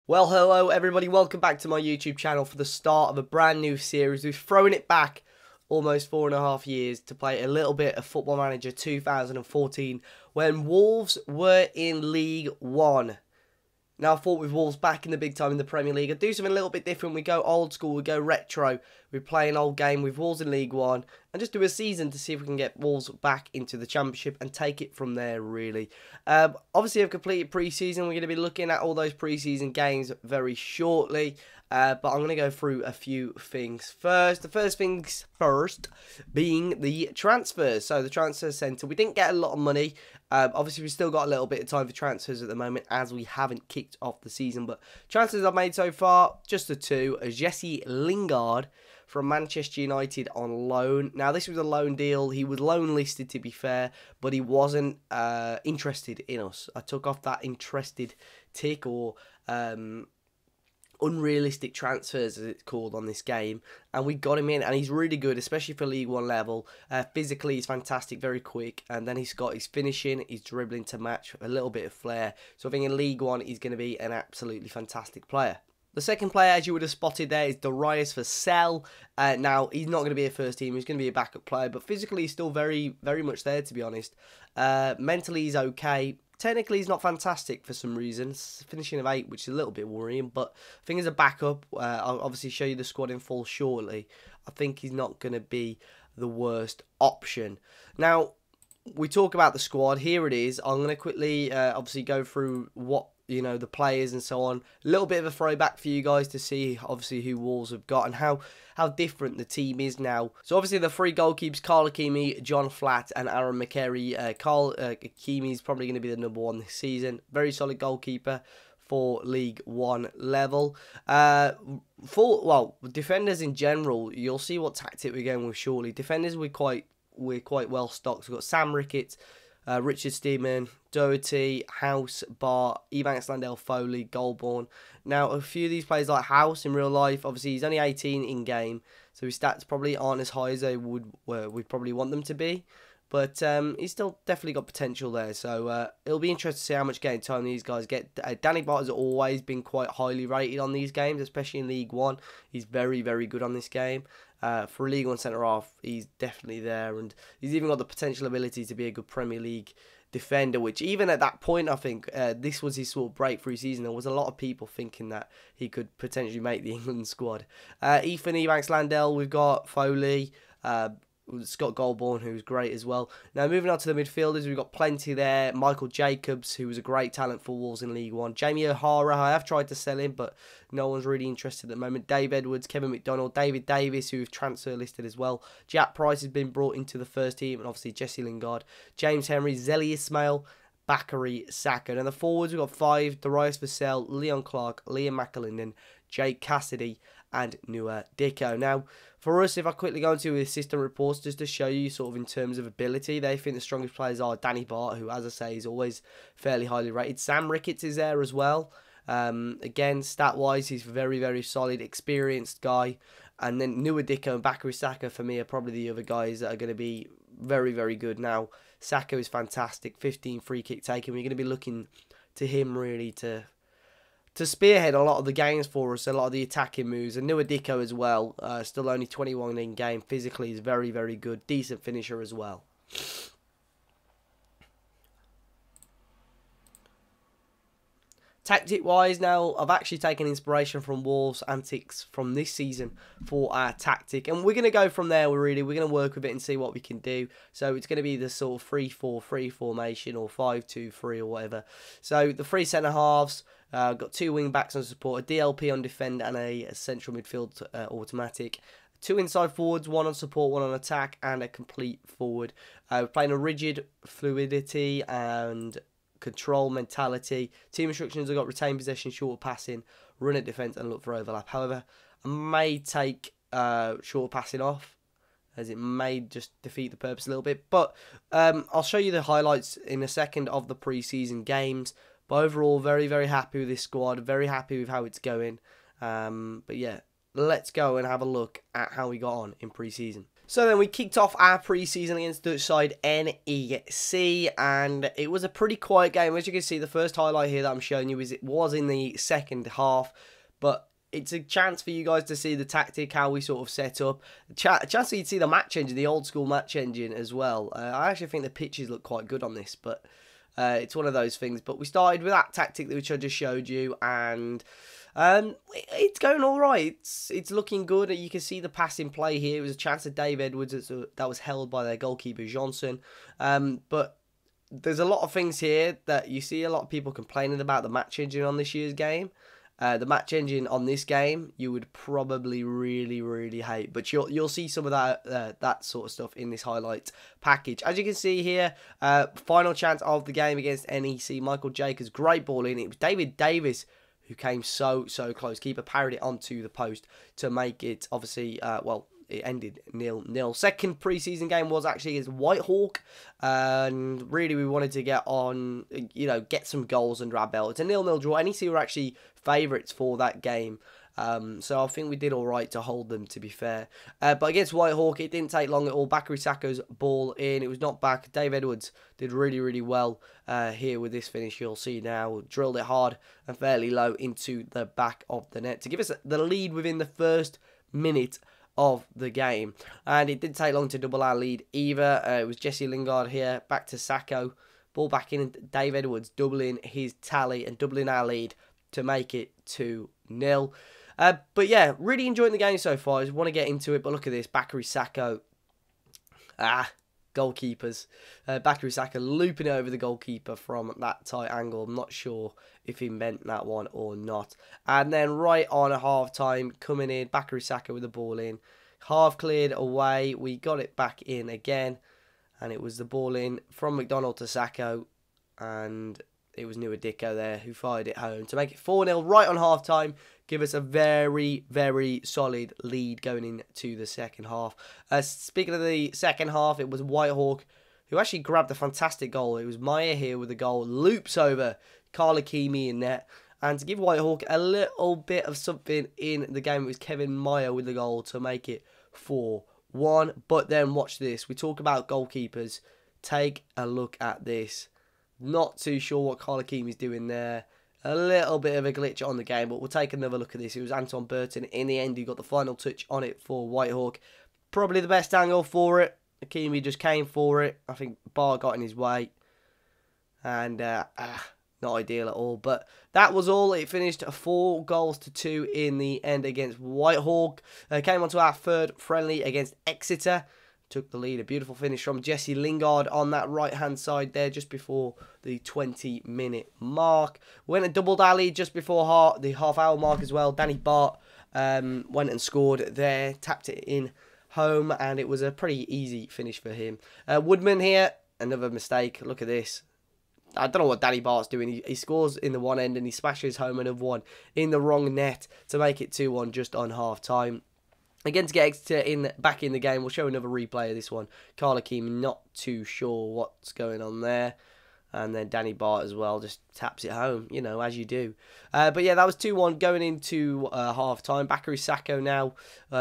Well, hello everybody, welcome back to my YouTube channel for the start of a brand new series. We've thrown it back almost 4.5 years to play a little bit of Football Manager 2014 when Wolves were in League One. Now, I thought with Wolves back in the big time in the Premier League, I'd do something a little bit different. We go old school, we go retro. We play an old game with Wolves in League One and just do a season to see if we can get Wolves back into the Championship and take it from there, really. Obviously, I've completed pre-season. We're going to be looking at all those pre-season games very shortly. But I'm going to go through a few things first. The first things first being the transfers. So the transfer centre, we didn't get a lot of money. Obviously, we've still got a little bit of time for transfers at the moment as we haven't kicked off the season. But transfers I've made so far, just the two. Jesse Lingard from Manchester United on loan. Now, this was a loan deal. He was loan listed, to be fair, but he wasn't interested in us. I took off that interested tick or unrealistic transfers, as it's called on this game, and we got him in, and he's really good, especially for League One level. Physically, he's fantastic, very quick, and then he's got his finishing, his dribbling to match, a little bit of flair. So I think in League One, he's going to be an absolutely fantastic player. The second player, as you would have spotted there, is Darius for Sell. Now, he's not going to be a first team. He's going to be a backup player. But physically, he's still very, very much there, to be honest. Mentally, he's okay. Technically, he's not fantastic for some reasons. Finishing of 8, which is a little bit worrying. But I think as a backup, I'll obviously show you the squad in full shortly. I think he's not going to be the worst option. Now, we talk about the squad. Here it is. I'm going to quickly, obviously, go through what, you know, the players and so on. A little bit of a throwback for you guys to see, obviously, who Wolves have got and how different the team is now. So, obviously, the three goalkeepers, Carl Hakimi, John Flatt, and Aaron McCary. Carl Hakimi is probably going to be the #1 this season. Very solid goalkeeper for League One level. Well, defenders in general, you'll see what tactic we're going with shortly. Defenders, we're quite well stocked. We've got Sam Ricketts, Richard Steedman, Doherty, House, Bart, Evanks Landell, Foley, Goldborn. Now, a few of these players like House in real life, obviously he's only 18 in game, so his stats probably aren't as high as we'd probably want them to be. But he's still definitely got potential there. So it'll be interesting to see how much game time these guys get. Danny Bart has always been quite highly rated on these games, especially in League One. He's very, very good on this game. For a League One centre-half, he's definitely there. And he's even got the potential ability to be a good Premier League defender, which even at that point, I think this was his sort of breakthrough season. There was a lot of people thinking that he could potentially make the England squad. Ethan Evanks Landell, we've got Foley, Scott Goldborn, who's great as well. Now, moving on to the midfielders, we've got plenty there. Michael Jacobs, who was a great talent for Wolves in League One. Jamie O'Hara, I have tried to sell him, but no one's really interested at the moment. Dave Edwards, Kevin McDonald, David Davis, who've transfer listed as well. Jack Price has been brought into the first team, and obviously Jesse Lingard. James Henry, Zeli Ismail, Bakary Saka. And the forwards, we've got 5, Darius Vassell, Leon Clark, Liam McAlinden, Jake Cassidy, and Nua Dicko. Now, for us, if I quickly go into the assistant reports, just to show you sort of in terms of ability, they think the strongest players are Danny Bart, who, as I say, is always fairly highly rated. Sam Ricketts is there as well. Again, stat-wise, he's a very, very solid, experienced guy. And then Nua Dicko and Bakary Saka, for me, are probably the other guys that are going to be very, very good. Now, Saka is fantastic, 15 free kick taken. We're going to be looking to him really to spearhead a lot of the games for us, a lot of the attacking moves. And Nua Dicko as well, still only 21 in game. Physically, is very, very good. Decent finisher as well. Tactic-wise now, I've actually taken inspiration from Wolves' antics from this season for our tactic. And we're going to go from there, we're going to work with it and see what we can do. So it's going to be the sort of 3-4-3 formation or 5-2-3 or whatever. So the 3 centre-halves, got 2 wing-backs on support, a DLP on defend and a central midfield automatic. 2 inside forwards, 1 on support, 1 on attack, and a complete forward. We're playing a rigid fluidity and control mentality. Team instructions, I've got retain possession, short passing, run at defence, and look for overlap. However, I may take short passing off, as it may just defeat the purpose a little bit. But I'll show you the highlights in a second of the pre-season games. But overall, very, very happy with this squad. Very happy with how it's going. But yeah, let's go and have a look at how we got on in pre-season. So then we kicked off our pre-season against Dutch side NEC, and it was a pretty quiet game. As you can see, the first highlight here that I'm showing you is it was in the second half, but it's a chance for you guys to see the tactic, how we sort of set up. A chance for you to see the match engine, the old school match engine as well. I actually think the pitches look quite good on this, but it's one of those things. But we started with that tactic which I just showed you, and it's going all right. It's looking good. You can see the pass in play here. It was a chance of Dave Edwards that was held by their goalkeeper Johnson. But there's a lot of things here that you see a lot of people complaining about the match engine on this year's game. The match engine on this game you would probably really hate, but you'll see some of that sort of stuff in this highlights package. As you can see here, final chance of the game against NEC. Michael Jacobs, great ball in. It was David Davis who came so close. Keeper parried it onto the post to make it, obviously, well, it ended 0-0. Second pre-season game was actually against Whitehawk, and really we wanted to get on, get some goals under our belt. It's a 0-0 draw. NEC were actually favourites for that game, so I think we did all right to hold them, to be fair. But against Whitehawk, it didn't take long at all. Bakary Sakho's ball in. It was knocked back. Dave Edwards did really well here with this finish. You'll see now. Drilled it hard and fairly low into the back of the net to give us the lead within the first minute of the game. And it didn't take long to double our lead either. It was Jesse Lingard here. Back to Sakho. Ball back in. Dave Edwards doubling his tally and doubling our lead to make it 2-0. But yeah, really enjoying the game so far. I just want to get into it, but look at this. Bakary Sakho. Goalkeepers. Bakary Sakho looping over the goalkeeper from that tight angle. I'm not sure if he meant that one or not. And then right on a half-time, coming in, Bakary Sakho with the ball in. Half cleared away. We got it back in again. And it was the ball in from McDonald to Sakho. And it was Nuadiko there who fired it home to make it 4-0 right on half-time. Give us a very solid lead going into the second half. Speaking of the second half, it was Whitehawk who actually grabbed a fantastic goal. It was Maya here with the goal. Loops over Carl Hakimi in net. And to give Whitehawk a little bit of something in the game, it was Kevin Maya with the goal to make it 4-1. But then watch this. We talk about goalkeepers. Take a look at this. Not too sure what Carl Hakimi's doing there. A little bit of a glitch on the game, but we'll take another look at this. It was Anton Burton in the end who got the final touch on it for Whitehawk. Probably the best angle for it. Hakimi just came for it. I think Bar got in his way. And not ideal at all. But that was all. It finished 4-2 in the end against Whitehawk. Came on to our third friendly against Exeter. Took the lead. A beautiful finish from Jesse Lingard on that right-hand side there just before the 20-minute mark. Went and doubled our lead just before the half-hour mark as well. Danny Bart went and scored there. Tapped it in home, and it was a pretty easy finish for him. Woodman here, another mistake. Look at this. I don't know what Danny Bart's doing. He scores in the one end, and he smashes home another one in the wrong net to make it 2-1 just on half-time. Again, to get Exeter back in the game, we'll show another replay of this one. Carl Hakimi, not too sure what's going on there. And then Danny Bart as well, just taps it home, as you do. But yeah, that was 2-1 going into half-time. Bakary Sakho now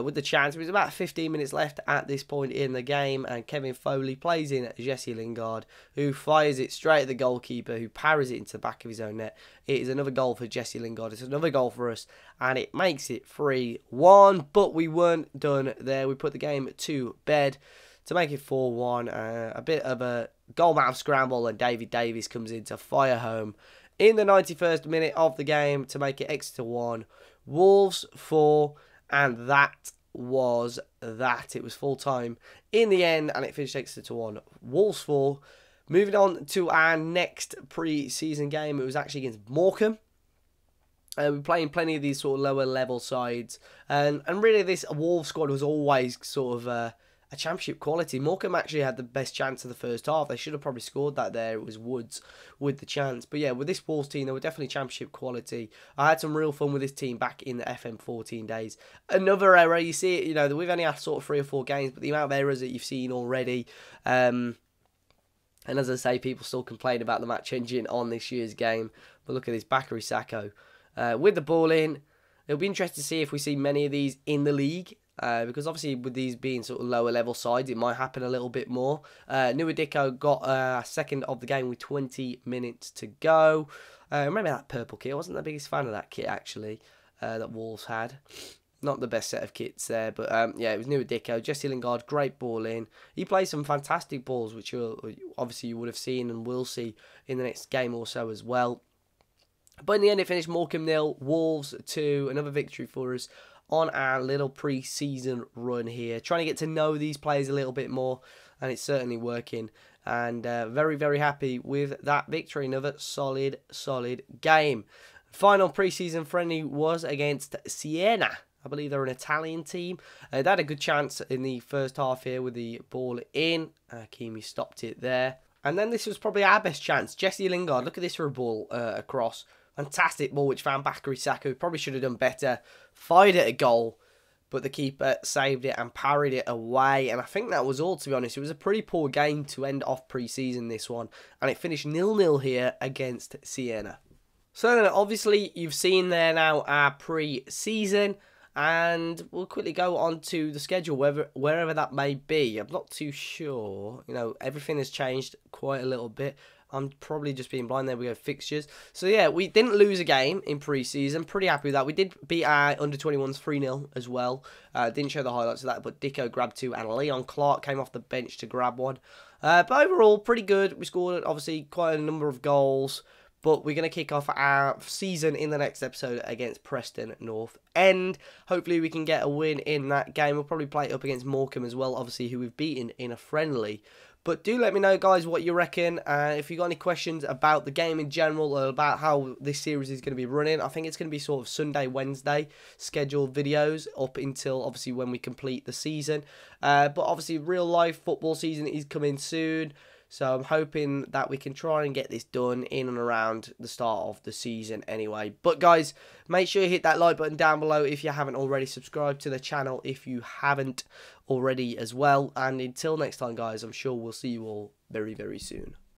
with the chance. There's about 15 minutes left at this point in the game. And Kevin Foley plays in Jesse Lingard, who fires it straight at the goalkeeper, who parries it into the back of his own net. It is another goal for Jesse Lingard. It's another goal for us. And it makes it 3-1. But we weren't done there. We put the game to bed to make it 4-1. A bit of a goalmouth scramble, and David Davies comes in to fire home in the 91st minute of the game to make it Exeter 1, Wolves 4, and that was that. It was full time in the end, and it finished Exeter 1, Wolves 4. Moving on to our next pre-season game, it was actually against Morecambe. We're playing plenty of these sort of lower level sides, and really this Wolves squad was always sort of a championship quality. Morecambe actually had the best chance of the first half. They should have probably scored that there. It was Woods with the chance. But yeah, with this Wolves team, they were definitely championship quality. I had some real fun with this team back in the FM14 days. Another error, you see it, we've only had sort of 3 or 4 games, but the amount of errors that you've seen already. And as I say, people still complain about the match engine on this year's game. But look at this, Bakary Sakho with the ball in. It'll be interesting to see if we see many of these in the league. because obviously with these being sort of lower level sides, it might happen a little bit more. Nuadico got a second of the game with 20 minutes to go. Remember that purple kit? I wasn't the biggest fan of that kit, actually, that Wolves had. Not the best set of kits there, but yeah, it was Nuadico. Jesse Lingard, great ball in. He plays some fantastic balls, which obviously you would have seen and will see in the next game or so as well. But in the end, it finished Morecambe 0, Wolves 2. Another victory for us on our little pre-season run here. Trying to get to know these players a little bit more, and it's certainly working. And very, very happy with that victory. Another solid game. Final pre-season friendly was against Siena. I believe they're an Italian team. They had a good chance in the first half here with the ball in. Kimi stopped it there. And then this was probably our best chance. Jesse Lingard, look at this for a ball across. Fantastic ball which found Bakary Saka. Probably should have done better. Fired at a goal, but the keeper saved it and parried it away. And I think that was all, to be honest. It was a pretty poor game to end off pre-season, this one. And it finished 0-0 here against Siena. So then, obviously, you've seen there now our pre-season. And we'll quickly go on to the schedule, wherever that may be. I'm not too sure. You know, everything has changed quite a little bit. I'm probably just being blind. There we go, fixtures. So, yeah, we didn't lose a game in pre-season. Pretty happy with that. We did beat our under-21s 3-0 as well. Didn't show the highlights of that, but Dicko grabbed 2, and Leon Clark came off the bench to grab 1. But overall, pretty good. We scored, obviously, quite a number of goals. But we're going to kick off our season in the next episode against Preston North End. Hopefully we can get a win in that game. We'll probably play it up against Morecambe as well, obviously, who we've beaten in a friendly. But do let me know, guys, what you reckon. If you've got any questions about the game in general or about how this series is going to be running, I think it's going to be sort of Sunday, Wednesday scheduled videos up until, obviously, when we complete the season. But obviously, real-life football season is coming soon. So I'm hoping that we can try and get this done in and around the start of the season anyway. But guys, make sure you hit that like button down below if you haven't already. Subscribe to the channel if you haven't already as well. And until next time, guys, I'm sure we'll see you all very, very soon.